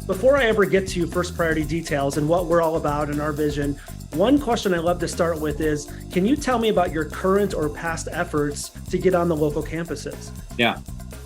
before I ever get to first priority details and what we're all about and our vision, one question I love to start with is, can you tell me about your current or past efforts to get on the local campuses? Yeah.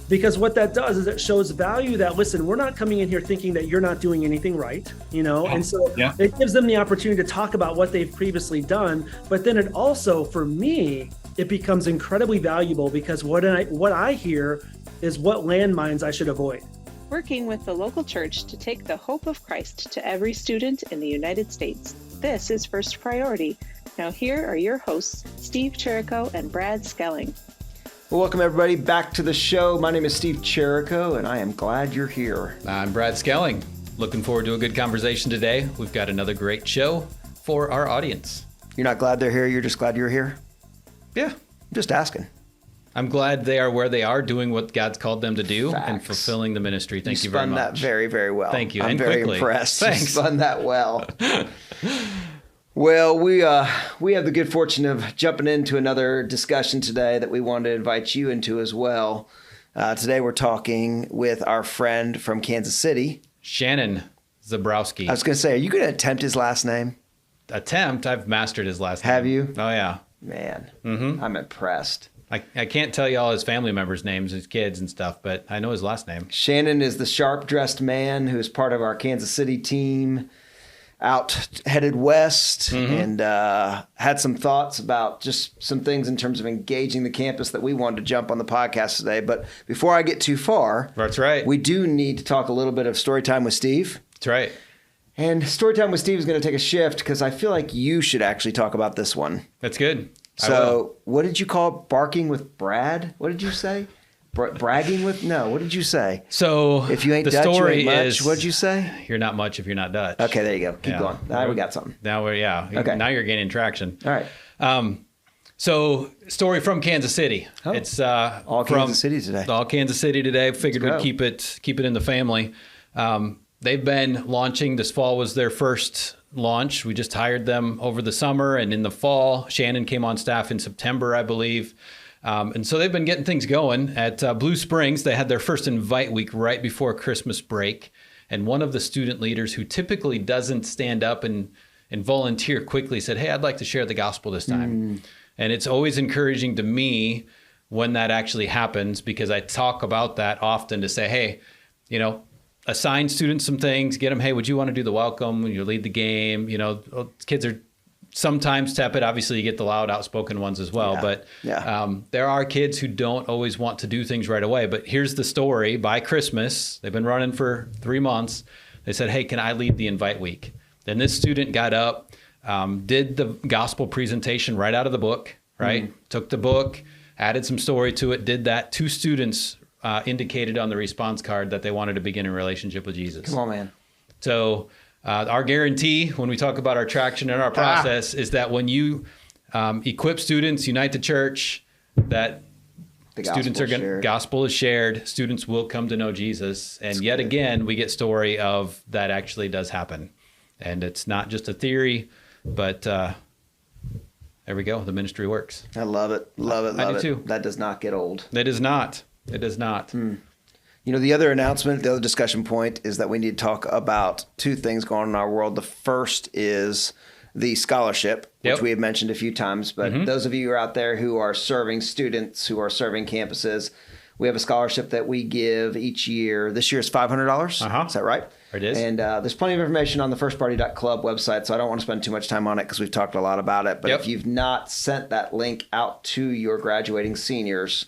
Because what that does is it shows value that, listen, we're not coming in here thinking that you're not doing anything right, and so it gives them the opportunity to talk about what they've previously done. But then it also, for me, it becomes incredibly valuable because what I hear is what landmines I should avoid. Working with the local church to take the hope of Christ to every student in the United States. This is First Priority. Now here are your hosts, Steve Cherico and Brad Skelling. Well, welcome everybody back to the show. My name is Steve Cherico, and I am glad you're here. I'm Brad Skelling. Looking forward to a good conversation today. We've got another great show for our audience. You're not glad they're here, you're just glad you're here? Yeah. I'm just asking. I'm glad they are where they are, doing what God's called them to do. Facts. And fulfilling the ministry. Thank you very spun much. that very, very well. Thank you. I'm and very quickly. impressed. Thanks. You spun that well. Well, we have the good fortune of jumping into another discussion today that we wanted to invite you into as well. Today we're talking with our friend from Kansas City, Shannon Zabroski. I was going to say, are you going to attempt his last name? Attempt? I've mastered his last name. Have you? Oh, yeah. Man, Mm-hmm. I'm impressed. I can't tell you all his family members' names, his kids and stuff, but I know his last name. Shannon is the sharp-dressed man who is part of our Kansas City team, headed west, and had some thoughts about just some things in terms of engaging the campus that we wanted to jump on the podcast today. But before I get too far, That's right. we do need to talk a little bit of story time with Steve. That's right. And story time with Steve is going to take a shift because I feel like you should actually talk about this one. That's good. So what did you call barking with Brad? What did you say? Bragging with? No, what did you say? So If you ain't the Dutch, you story ain't much. is, What did you say? You're not much if you're not Dutch. Okay, there you go. Keep Yeah. going. Now we got something. Now Okay. Now you're gaining traction. All right. So story from Kansas City. Oh. It's All from Kansas City today. All Kansas City today. Figured Let's we'd go. keep it in the family. They've been launching. This fall was their first launch. We just hired them over the summer, and in the fall, Shannon came on staff in September, I believe. And so they've been getting things going at Blue Springs. They had their first invite week right before Christmas break. And one of the student leaders who typically doesn't stand up and volunteer quickly said, "Hey, I'd like to share the gospel this time." And it's always encouraging to me when that actually happens, because I talk about that often to say, hey, assign students some things, get them, hey, would you want to do the welcome when you lead the game? Kids are sometimes tepid. Obviously, you get the loud, outspoken ones as well. Yeah. But there are kids who don't always want to do things right away. But here's the story. By Christmas, they've been running for 3 months. They said, hey, can I lead the invite week? Then this student got up, did the gospel presentation right out of the book, right? Took the book, added some story to it, did that. 2 students indicated on the response card that they wanted to begin a relationship with Jesus. Come on, man. So our guarantee when we talk about our traction and our process is that when you equip students, unite the church, that The students gospel are going shared. gospel is shared, students will come to know Jesus. And That's yet good. again, we get story of that actually does happen. And it's not just a theory, but there we go. The ministry works. I love it. Love it. I Love do it. too. That does not get old. It is not. It is not. The other announcement, the other discussion point is that we need to talk about 2 things going on in our world. The first is the scholarship, which Yep. we have mentioned a few times. But those of you who are out there who are serving students, who are serving campuses, we have a scholarship that we give each year. This year is $500. Uh-huh. Is that right? It is. And there's plenty of information on the firstparty.club website, so I don't want to spend too much time on it because we've talked a lot about it. But Yep. if you've not sent that link out to your graduating seniors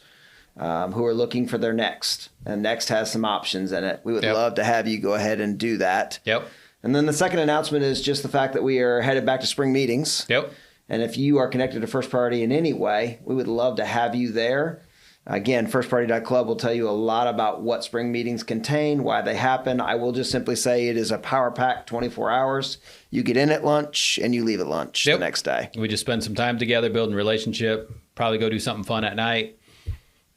who are looking for their next, and next has some options in it, we would Yep. love to have you go ahead and do that. Yep. And then the second announcement is just the fact that we are headed back to spring meetings. Yep. And if you are connected to First Priority in any way, we would love to have you there. Again, firstparty.club will tell you a lot about what spring meetings contain, why they happen. I will just simply say it is a power pack 24 hours. You get in at lunch and you leave at lunch Yep. the next day. We just spend some time together building relationship, probably go do something fun at night.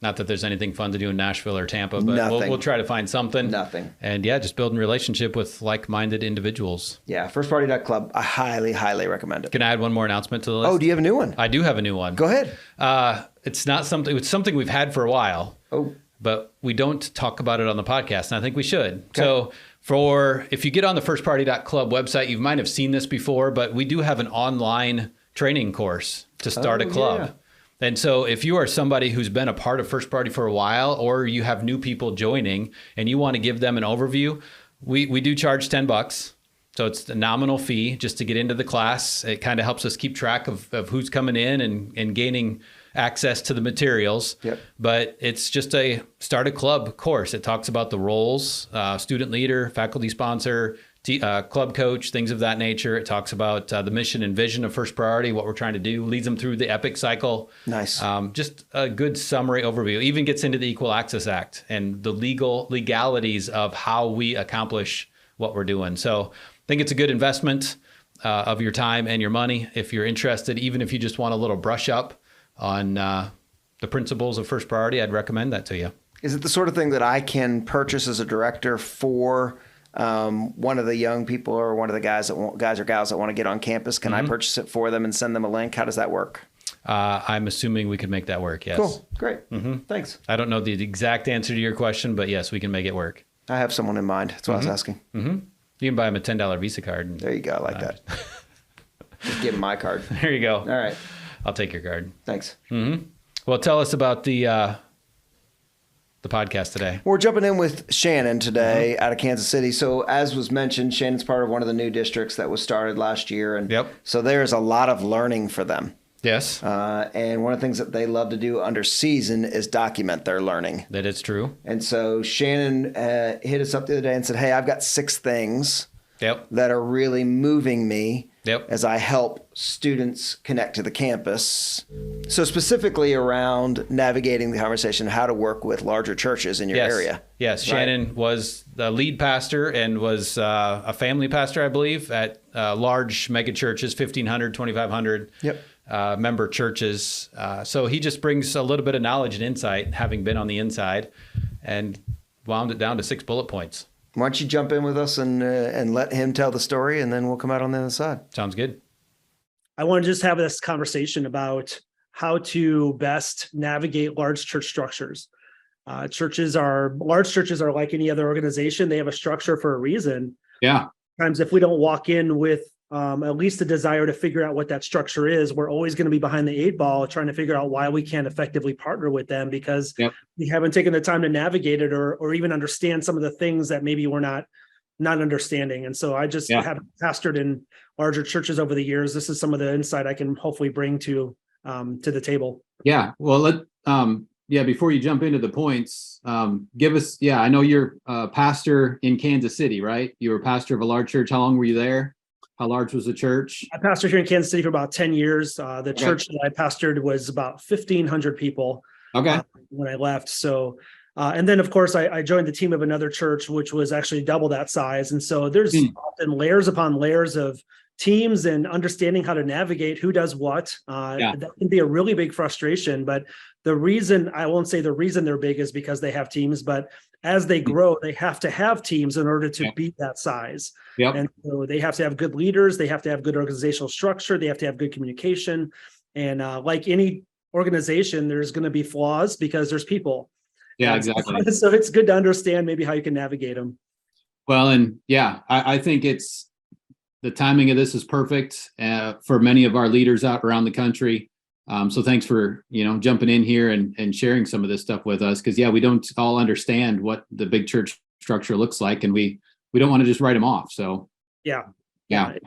Not that there's anything fun to do in Nashville or Tampa, but Nothing. we'll try to find something. Nothing. And yeah, just building relationship with like-minded individuals. Yeah, firstparty.club. I highly, highly recommend it. Can I add one more announcement to the list? Oh, do you have a new one? I do have a new one. Go ahead. It's something we've had for a while. Oh. but we don't talk about it on the podcast. And I think we should. Okay. So if you get on the firstparty.club website, you might have seen this before, but we do have an online training course to start a club. Yeah. And so if you are somebody who's been a part of First Party for a while, or you have new people joining and you want to give them an overview, we do charge $10. So it's a nominal fee just to get into the class. It kind of helps us keep track of who's coming in and gaining access to the materials. Yep. But it's just a start a club course. It talks about the roles, student leader, faculty sponsor, club coach, things of that nature. It talks about the mission and vision of First Priority, what we're trying to do, leads them through the EPIC cycle. Nice. Just a good summary overview. Even gets into the Equal Access Act and the legalities of how we accomplish what we're doing. So I think it's a good investment of your time and your money. If you're interested, even if you just want a little brush up on the principles of First Priority, I'd recommend that to you. Is it the sort of thing that I can purchase as a director for one of the young people or one of the guys or gals that want to get on campus? Can I purchase it for them and send them a link? How does that work? I'm assuming we could make that work. Yes. Cool. Great. Thanks. I don't know the exact answer to your question, but yes, we can make it work. I have someone in mind. That's what I was asking. You can buy them a $10 Visa card. There you go. I like that. Just give them my card. There you go. All right. I'll take your card. Thanks. Well, tell us about the podcast today. We're jumping in with Shannon today out of Kansas City. So as was mentioned, Shannon's part of one of the new districts that was started last year. And so there's a lot of learning for them. Yes. And one of the things that they love to do under season is document their learning. That is true. And so Shannon hit us up the other day and said, hey, I've got 6 things that are really moving me as I help students connect to the campus. So specifically around navigating the conversation, how to work with larger churches in your area. Yes, right? Shannon was the lead pastor and was a family pastor, I believe, at large mega churches, 1,500, 2,500 member churches. So he just brings a little bit of knowledge and insight, having been on the inside, and wound it down to 6 bullet points. Why don't you jump in with us and let him tell the story, and then we'll come out on the other side. Sounds good. I want to just have this conversation about how to best navigate large church structures. Large churches are like any other organization. They have a structure for a reason. Yeah. Sometimes if we don't walk in with at least a desire to figure out what that structure is, we're always going to be behind the 8 ball trying to figure out why we can't effectively partner with them because we haven't taken the time to navigate it or even understand some of the things that maybe we're not understanding. And so I just have pastored in larger churches over the years. This is some of the insight I can hopefully bring to the table. Yeah. Well, before you jump into the points, give us, I know you're a pastor in Kansas City, right? You were a pastor of a large church. How long were you there? How large was the church? I pastored here in Kansas City for about 10 years. The church that I pastored was about 1,500 people when I left. So, and then, of course, I joined the team of another church, which was actually double that size. And so there's often layers upon layers of teams and understanding how to navigate who does what. That can be a really big frustration. But the reason, I won't say the reason they're big is because they have teams, but as they grow, they have to have teams in order to beat that size. And so they have to have good leaders. They have to have good organizational structure. They have to have good communication. And like any organization, there's going to be flaws because there's people. Yeah, exactly. So it's good to understand maybe how you can navigate them. Well, and I think it's the timing of this is perfect for many of our leaders out around the country. So thanks for, jumping in here and sharing some of this stuff with us. Cause we don't all understand what the big church structure looks like, and we don't want to just write them off. So it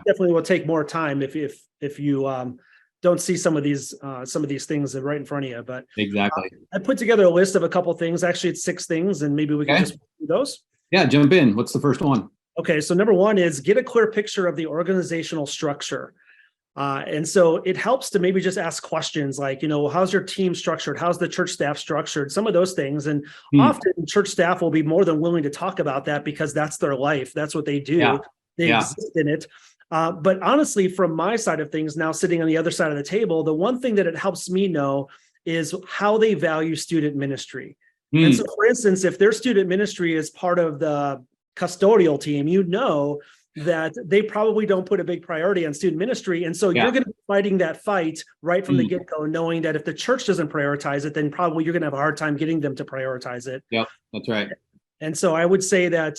definitely will take more time if you don't see some of these things right in front of you. But exactly, I put together a list of a couple things. Actually, it's 6 things, and maybe we can just do those. Yeah, jump in. What's the first one? Okay, so number 1 is get a clear picture of the organizational structure. And so it helps to maybe just ask questions like, how's your team structured? How's the church staff structured? Some of those things. And often church staff will be more than willing to talk about that because that's their life. That's what they do. Yeah. They exist in it. But honestly, from my side of things, now sitting on the other side of the table, the one thing that it helps me know is how they value student ministry. And so, for instance, if their student ministry is part of the custodial team, that they probably don't put a big priority on student ministry. And so you're going to be fighting that fight right from the get-go, knowing that if the church doesn't prioritize it, then probably you're going to have a hard time getting them to prioritize it. Yep, that's right. And so I would say that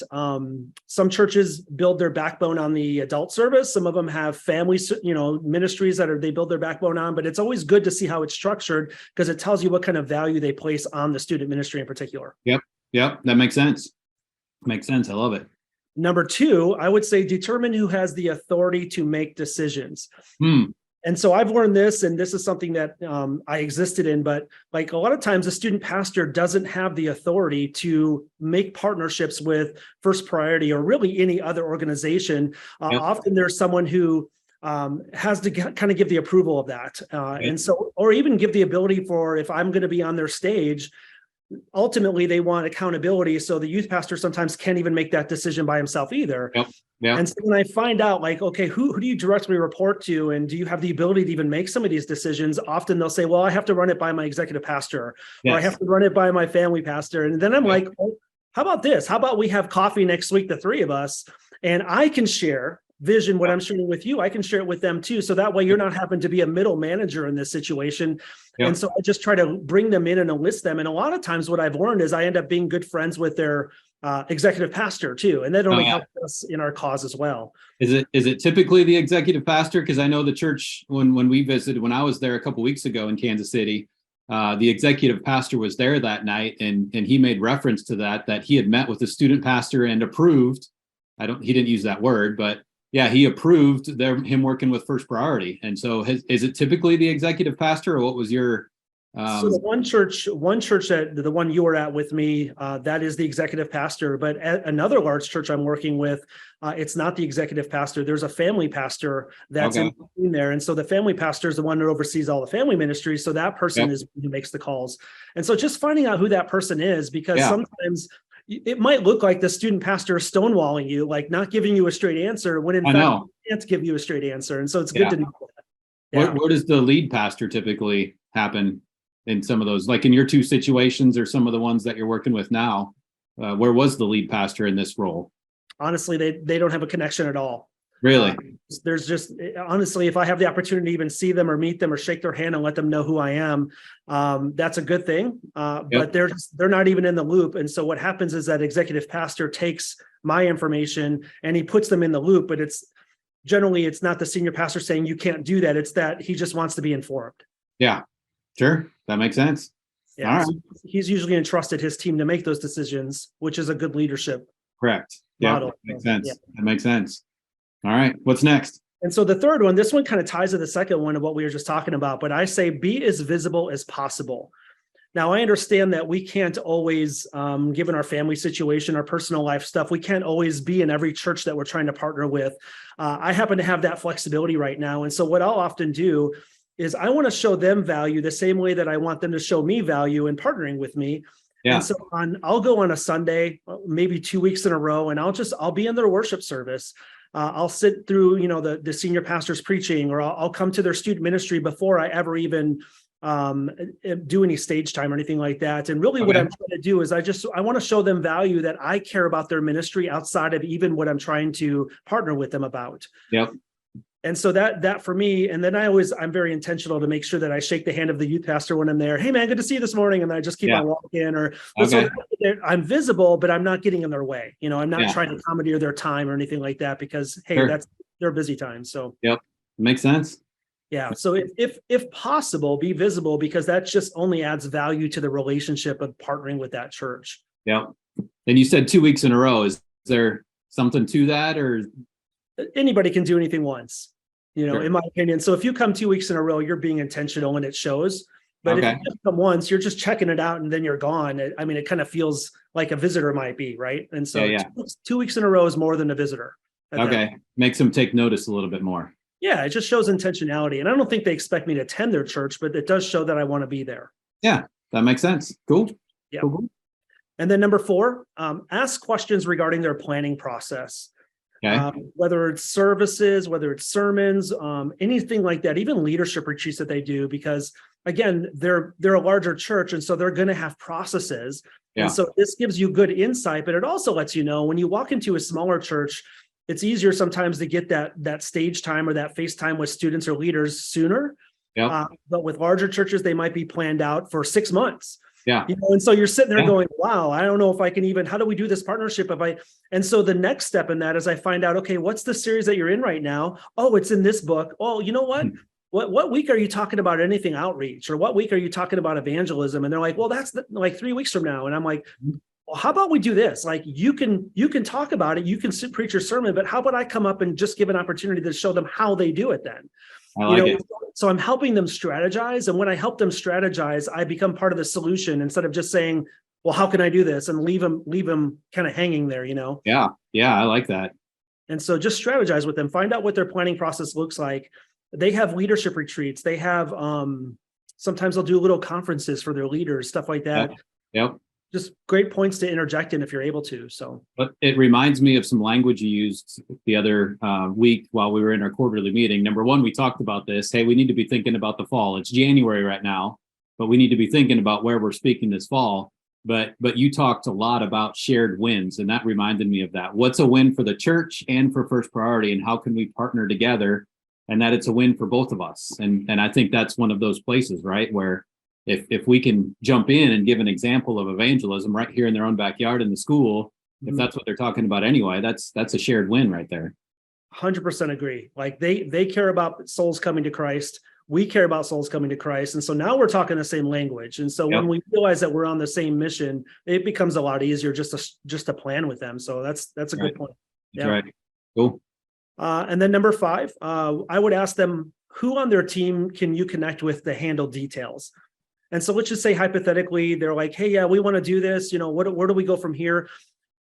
some churches build their backbone on the adult service. Some of them have family, ministries that they build their backbone on. But it's always good to see how it's structured, because it tells you what kind of value they place on the student ministry in particular. Yep, that makes sense. Makes sense. I love it. Number two, I would say determine who has the authority to make decisions. And so I've learned this, and this is something that I existed in, but like a lot of times a student pastor doesn't have the authority to make partnerships with First Priority or really any other organization. Often there's someone who has to kind of give the approval of that. And so, or even give the ability for, if I'm going to be on their stage, ultimately they want accountability. So the youth pastor sometimes can't even make that decision by himself either. And so when I find out, like, okay, who do you directly report to? And do you have the ability to even make some of these decisions? Often they'll say, well, I have to run it by my executive pastor, or I have to run it by my family pastor. And then I'm like, oh, how about this? How about we have coffee next week, the three of us, and I can share vision, what I'm sharing with you, I can share it with them too. So that way you're not having to be a middle manager in this situation. And so I just try to bring them in and enlist them. And a lot of times what I've learned is I end up being good friends with their executive pastor too. And that only helps us in our cause as well. Is it typically the executive pastor? Because I know the church, when we visited, when I was there a couple of weeks ago in Kansas City, the executive pastor was there that night, and he made reference to that he had met with the student pastor and approved. He didn't use that word, but he approved him working with First Priority. And so is it typically the executive pastor, or what was your... So the one church that the one you were at with me, that is the executive pastor. But at another large church I'm working with, it's not the executive pastor. There's a family pastor that's in there. And so the family pastor is the one that oversees all the family ministries. So that person is who makes the calls. And so just finding out who that person is, because sometimes it might look like the student pastor is stonewalling you, like not giving you a straight answer, when in fact he can't give you a straight answer. And so it's good to know that. Where does the lead pastor typically happen in some of those, like in your two situations or some of the ones that you're working with now? Where was the lead pastor in this role? Honestly, they don't have a connection at all. Really? There's just, honestly, if I have the opportunity to even see them or meet them or shake their hand and let them know who I am, that's a good thing. But they're not even in the loop. And so what happens is that executive pastor takes my information and he puts them in the loop, but it's not the senior pastor saying you can't do that. It's that he just wants to be informed. Yeah. Sure. That makes sense. Yeah. Right. So he's usually entrusted his team to make those decisions, which is a good leadership. Correct. Model. That makes sense. That makes sense. All right. What's next? And so the third one, this one kind of ties to the second one of what we were just talking about, but I say be as visible as possible. Now, I understand that we can't always, given our family situation, our personal life stuff, we can't always be in every church that we're trying to partner with. I happen to have that flexibility right now. And so what I'll often do is I want to show them value the same way that I want them to show me value in partnering with me. And so I'll go on a Sunday, maybe 2 weeks in a row, and I'll be in their worship service. I'll sit through, the senior pastor's preaching, or I'll come to their student ministry before I ever even do any stage time or anything like that. And really what I'm trying to do is I want to show them value, that I care about their ministry outside of even what I'm trying to partner with them about. And so that for me, and then I'm very intentional to make sure that I shake the hand of the youth pastor when I'm there. Hey man, good to see you this mormorning. And I just keep on walking, so I'm visible, but I'm not getting in their way. I'm not trying to commandeer their time or anything like that, because, hey, that's their busy time. So, makes sense. Yeah. So if possible, be visible, because that just only adds value to the relationship of partnering with that church. And you said 2 weeks in a row. Is there something to that, or? Anybody can do anything once, in my opinion. So if you come 2 weeks in a row, you're being intentional and it shows. But if you just come once, you're just checking it out and then you're gone. It kind of feels like a visitor might be, right? And so 2 weeks in a row is more than a visitor. Makes them take notice a little bit more. Yeah, it just shows intentionality. And I don't think they expect me to attend their church, but it does show that I want to be there. Yeah, that makes sense. Cool. Yeah. Cool. And then number 4, ask questions regarding their planning process. Whether it's services, whether it's sermons, anything like that, even leadership retreats that they do, because again, they're a larger church. And so they're going to have processes. And so this gives you good insight, but it also lets you know when you walk into a smaller church, it's easier sometimes to get that stage time or that face time with students or leaders sooner. But with larger churches, they might be planned out for 6 months. And so you're sitting there going, wow, I don't know if I can even, how do we do this partnership? And so the next step in that is I find out, okay, what's the series that you're in right now? Oh, it's in this book. Oh, you know what? What week are you talking about anything outreach, or what week are you talking about evangelism? And they're like, well, that's like 3 weeks from now. And I'm like, well, how about we do this? Like, you can talk about it, you can preach your sermon, but how about I come up and just give an opportunity to show them how they do it then? I like it. So I'm helping them strategize. And when I help them strategize, I become part of the solution instead of just saying, well, how can I do this? And leave them kind of hanging there, Yeah. I like that. And so just strategize with them, find out what their planning process looks like. They have leadership retreats. They have, sometimes they'll do little conferences for their leaders, stuff like that. Yep. Just great points to interject in if you're able to. So, but it reminds me of some language you used the other week while we were in our quarterly meeting. Number one, we talked about this. Hey, we need to be thinking about the fall. It's January right now, but we need to be thinking about where we're speaking this fall. But you talked a lot about shared wins, and that reminded me of that. What's a win for the church and for First Priority, and how can we partner together? And that it's a win for both of us. And I think that's one of those places, right, where if we can jump in and give an example of evangelism right here in their own backyard in the school, if that's what they're talking about anyway, that's a shared win right there. 100% agree. Like they care about souls coming to Christ. We care about souls coming to Christ. And so now we're talking the same language. And so when we realize that we're on the same mission, it becomes a lot easier just to plan with them. So that's a good point. That's right. Cool. And then number 5, I would ask them, who on their team can you connect with to handle details? And so let's just say hypothetically, they're like, hey, yeah, we want to do this. Where do we go from here?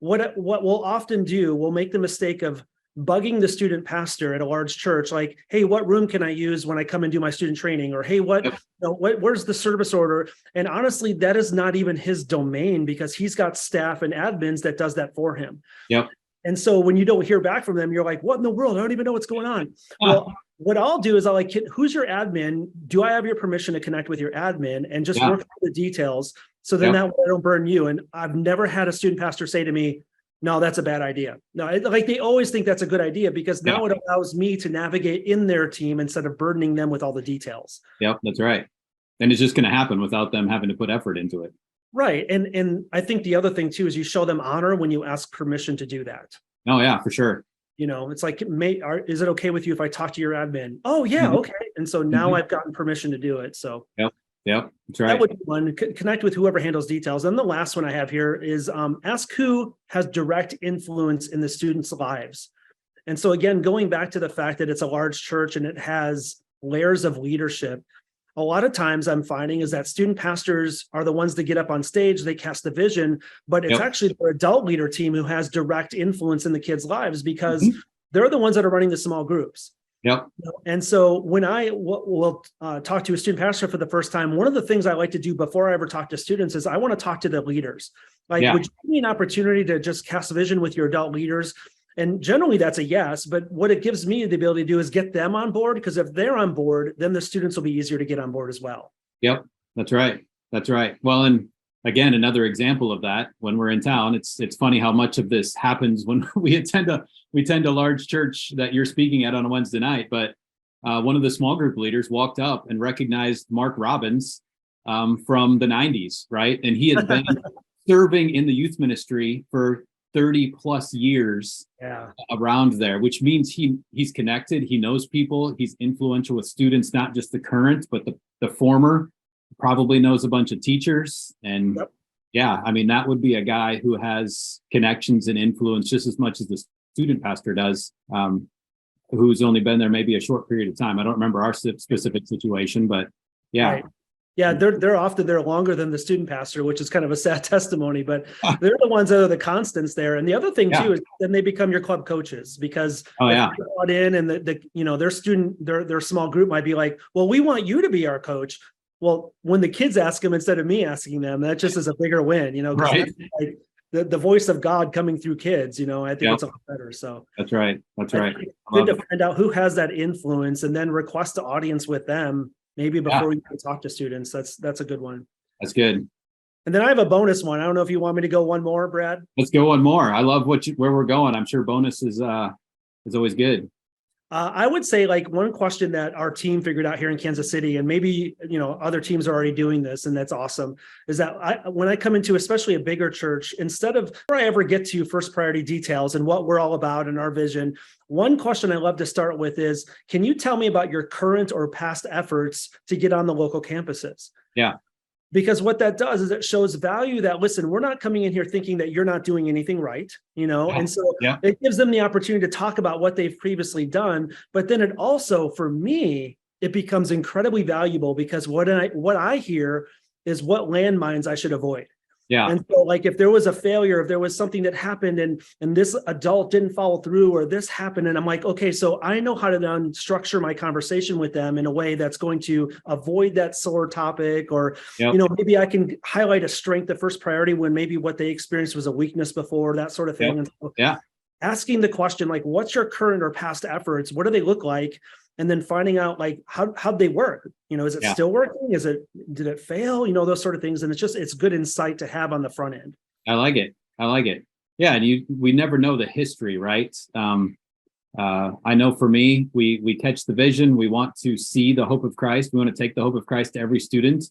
What we'll often do, we'll make the mistake of bugging the student pastor at a large church, like, hey, what room can I use when I come and do my student training? Or, hey, where's the service order? And honestly, that is not even his domain, because he's got staff and admins that does that for him. Yep. And so when you don't hear back from them, you're like, what in the world? I don't even know what's going on. Well, what I'll do is I'll like, who's your admin? Do I have your permission to connect with your admin and just work through the details? So then that way I don't burn you. And I've never had a student pastor say to me, no, that's a bad idea. No, like they always think that's a good idea, because now it allows me to navigate in their team instead of burdening them with all the details. Yep, that's right. And it's just going to happen without them having to put effort into it. Right. And I think the other thing too is you show them honor when you ask permission to do that. Oh yeah, for sure. It's like, is it okay with you if I talk to your admin? Oh yeah, okay. And so now I've gotten permission to do it. So Yep, that's right. That would be one. Connect with whoever handles details. And the last one I have here is ask who has direct influence in the students' lives. And so again, going back to the fact that it's a large church and it has layers of leadership, a lot of times I'm finding is that student pastors are the ones that get up on stage, they cast the vision, but it's actually their adult leader team who has direct influence in the kids' lives, because they're the ones that are running the small groups. Yep. And so when I will talk to a student pastor for the first time, one of the things I like to do before I ever talk to students is I want to talk to the leaders. Like, would you give me an opportunity to just cast a vision with your adult leaders? And generally that's a yes, but what it gives me the ability to do is get them on board, because if they're on board, then the students will be easier to get on board as well. Yep, that's right. That's right. Well, and again, another example of that, when we're in town, it's funny how much of this happens when we attend a large church that you're speaking at on a Wednesday night. But one of the small group leaders walked up and recognized Mark Robbins from the 90s, right? And he had been serving in the youth ministry for 30 plus years around there, which means he's connected, he knows people, he's influential with students, not just the current, but the former, probably knows a bunch of teachers. And I mean, that would be a guy who has connections and influence just as much as the student pastor does, who's only been there maybe a short period of time. I don't remember our specific situation, but Right. Yeah, they're often there longer than the student pastor, which is kind of a sad testimony, but they're the ones that are the constants there. And the other thing too is then they become your club coaches, because they're brought in and their small group might be like, well, we want you to be our coach. Well, when the kids ask them instead of me asking them, that just is a bigger win, right. Like the voice of God coming through kids, I think it's a lot better. So that's right. That's right. Good to find out who has that influence and then request the audience with them. Maybe before you can talk to students. That's a good one. That's good. And then I have a bonus one. I don't know if you want me to go one more, Brad. Let's go one more. I love where we're going. I'm sure bonus is is always good. I would say like one question that our team figured out here in Kansas City, and maybe, other teams are already doing this, and that's awesome, is that when I come into especially a bigger church, instead of before I ever get to first priority details and what we're all about and our vision, one question I love to start with is, can you tell me about your current or past efforts to get on the local campuses? Yeah. Because what that does is it shows value that, listen, we're not coming in here thinking that you're not doing anything right, and so it gives them the opportunity to talk about what they've previously done. But then it also, for me, it becomes incredibly valuable because what I hear is what landmines I should avoid. Yeah. And so like if there was a failure, if there was something that happened and this adult didn't follow through or this happened, and I'm like, okay, so I know how to then structure my conversation with them in a way that's going to avoid that sore topic, or, maybe I can highlight a strength of first priority when maybe what they experienced was a weakness before, that sort of thing. Yep. And so asking the question, like, what's your current or past efforts? What do they look like? And then finding out like how'd they work? Is it still working? Did it fail? Those sort of things. And it's good insight to have on the front end. I like it. Yeah. And we never know the history, right? I know for me, we catch the vision. We want to see the hope of Christ. We want to take the hope of Christ to every student.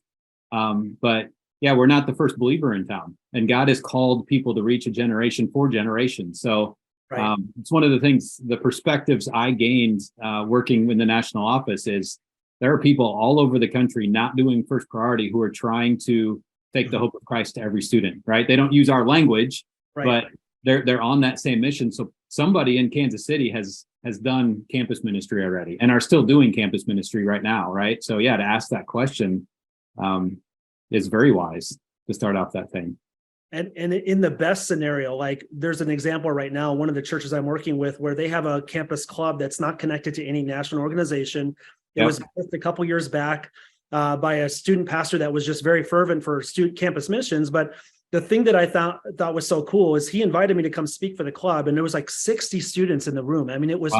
But yeah, we're not the first believer in town, and God has called people to reach a generation for generations. So it's one of the things, the perspectives I gained working in the national office is there are people all over the country not doing first priority who are trying to take the hope of Christ to every student, right? They don't use our language, but they're on that same mission. So somebody in Kansas City has done campus ministry already and are still doing campus ministry right now, right? So yeah, to ask that question is very wise to start off that thing. And in the best scenario, like there's an example right now, one of the churches I'm working with where they have a campus club that's not connected to any national organization. It was a couple years back by a student pastor that was just very fervent for student campus missions. But the thing that I thought was so cool is he invited me to come speak for the club, and there was like 60 students in the room. I mean, it was,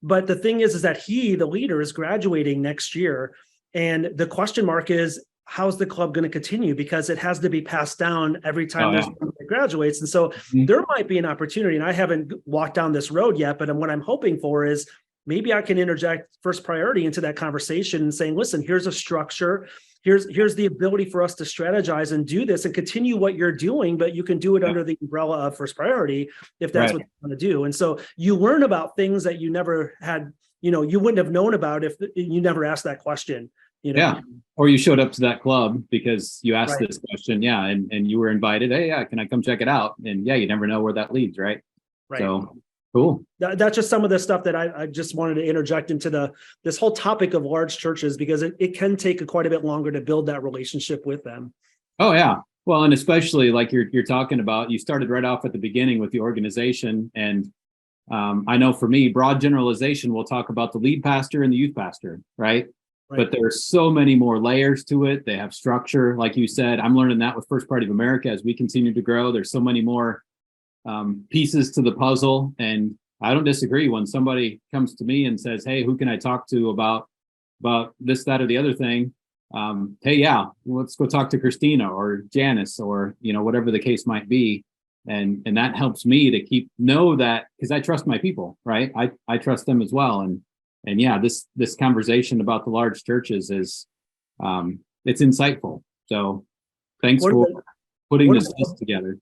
but the thing is that the leader is graduating next year. And the question mark is, how's the club going to continue? Because it has to be passed down every time there's one that graduates. And so there might be an opportunity, and I haven't walked down this road yet, but what I'm hoping for is maybe I can interject first priority into that conversation and saying, listen, here's a structure. Here's the ability for us to strategize and do this and continue what you're doing, but you can do it under the umbrella of first priority if that's what you want to do. And so you learn about things that you never had, you wouldn't have known about if you never asked that question. Yeah. Or you showed up to that club because you asked this question. Yeah. And you were invited. Hey, can I come check it out? And you never know where that leads. Right. So cool. That's just some of the stuff that I just wanted to interject into this whole topic of large churches, because it can take quite a bit longer to build that relationship with them. Oh yeah. Well, and especially like you're talking about, you started right off at the beginning with the organization. And I know for me, broad generalization, we'll talk about the lead pastor and the youth pastor, right? But there's so many more layers to it. They have structure. Like you said, I'm learning that with First Party of America as we continue to grow. There's so many more pieces to the puzzle. And I don't disagree when somebody comes to me and says, hey, who can I talk to about this, that, or the other thing? Hey, let's go talk to Christina or Janice or, whatever the case might be. And that helps me to know that, because I trust my people, right? I trust them as well. And this conversation about the large churches is, it's insightful. So thanks for putting this together.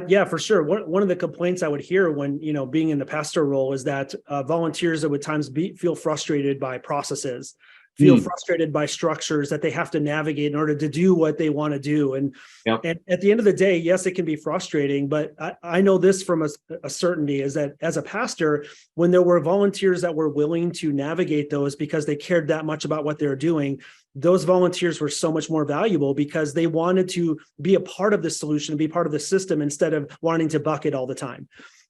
Yeah, for sure. One of the complaints I would hear when, being in the pastor role is that volunteers would at times feel frustrated by processes, feel frustrated by structures that they have to navigate in order to do what they want to do. And at the end of the day, yes, it can be frustrating, but I know this from a certainty is that as a pastor, when there were volunteers that were willing to navigate those because they cared that much about what they're doing, those volunteers were so much more valuable because they wanted to be a part of the solution, be part of the system instead of wanting to bucket all the time,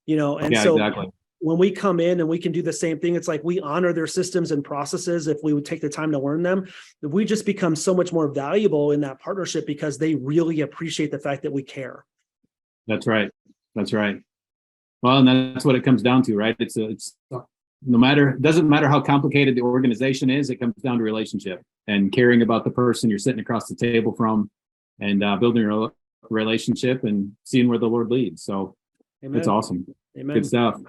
Exactly. When we come in and we can do the same thing, it's like we honor their systems and processes if we would take the time to learn them. We just become so much more valuable in that partnership because they really appreciate the fact that we care. That's right. Well, and that's what it comes down to, right? It doesn't matter how complicated the organization is, it comes down to relationship and caring about the person you're sitting across the table from and building a relationship and seeing where the Lord leads. So It's awesome. Amen. Good stuff.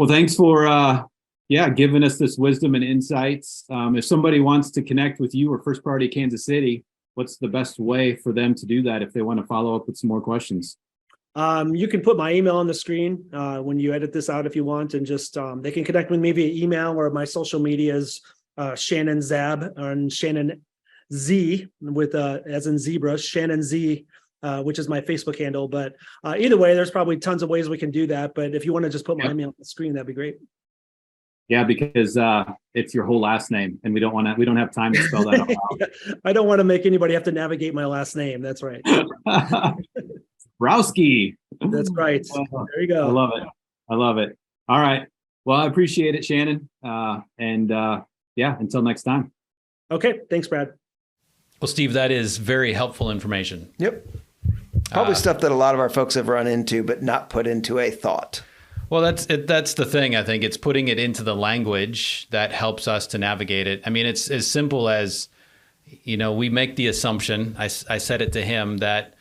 Well, thanks for giving us this wisdom and insights. If somebody wants to connect with you or First Priority Kansas City, what's the best way for them to do that if they want to follow up with some more questions? You can put my email on the screen when you edit this out if you want, and just they can connect with me via email, or my social media is Shannon Zab and Shannon Z with as in zebra, Shannon Z, which is my Facebook handle. But either way, there's probably tons of ways we can do that. But if you want to just put my email on the screen, that'd be great. Yeah, because it's your whole last name, and we don't have time to spell that out loud. I don't want to make anybody have to navigate my last name. That's right. Zabroski. That's right. There you go. I love it. All right. Well, I appreciate it, Shannon. Until next time. Okay. Thanks, Brad. Well, Steve, that is very helpful information. Yep. Probably stuff that a lot of our folks have run into, but not put into a thought. Well, that's the thing. I think it's putting it into the language that helps us to navigate it. I mean, it's as simple as, we make the assumption, I said it to him, that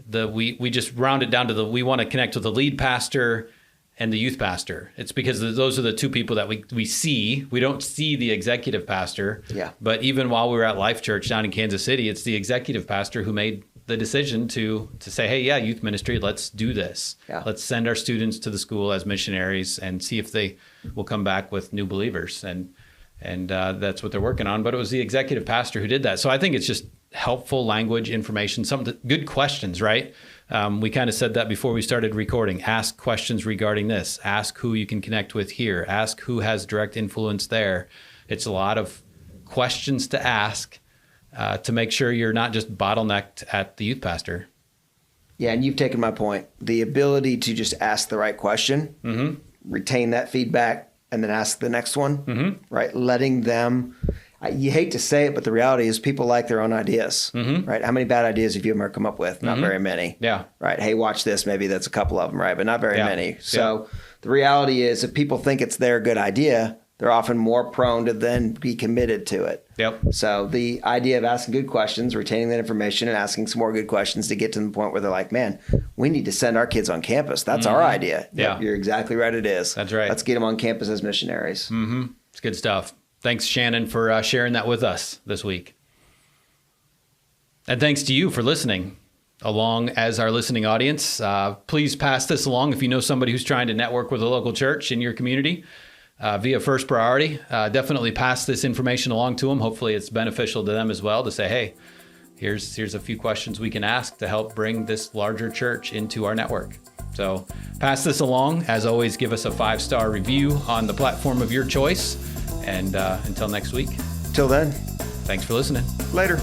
we just round it down to we want to connect with the lead pastor and the youth pastor. It's because those are the two people that we see. We don't see the executive pastor. Yeah. But even while we were at Life Church down in Kansas City, it's the executive pastor who made the decision to say, hey, youth ministry, let's do this. Yeah. Let's send our students to the school as missionaries and see if they will come back with new believers. And that's what they're working on. But it was the executive pastor who did that. So I think it's just helpful language, information, some good questions, right? We kind of said that before we started recording. Ask questions regarding this. Ask who you can connect with here. Ask who has direct influence there. It's a lot of questions to ask to make sure you're not just bottlenecked at the youth pastor. Yeah, and you've taken my point. The ability to just ask the right question, retain that feedback, and then ask the next one, right? Letting them... You hate to say it, but the reality is people like their own ideas, right? How many bad ideas have you ever come up with? Not very many. Yeah. Right. Hey, watch this. Maybe that's a couple of them, right? But not very many. So the reality is if people think it's their good idea, they're often more prone to then be committed to it. Yep. So the idea of asking good questions, retaining that information, and asking some more good questions to get to the point where they're like, man, we need to send our kids on campus. That's our idea. Yeah. You're exactly right. It is. That's right. Let's get them on campus as missionaries. It's good stuff. Thanks, Shannon, for sharing that with us this week. And thanks to you for listening along as our listening audience. Please pass this along if you know somebody who's trying to network with a local church in your community via First Priority. Definitely pass this information along to them. Hopefully it's beneficial to them as well to say, hey, here's a few questions we can ask to help bring this larger church into our network. So pass this along. As always, give us a 5-star review on the platform of your choice. And until next week. Till then. Thanks for listening. Later.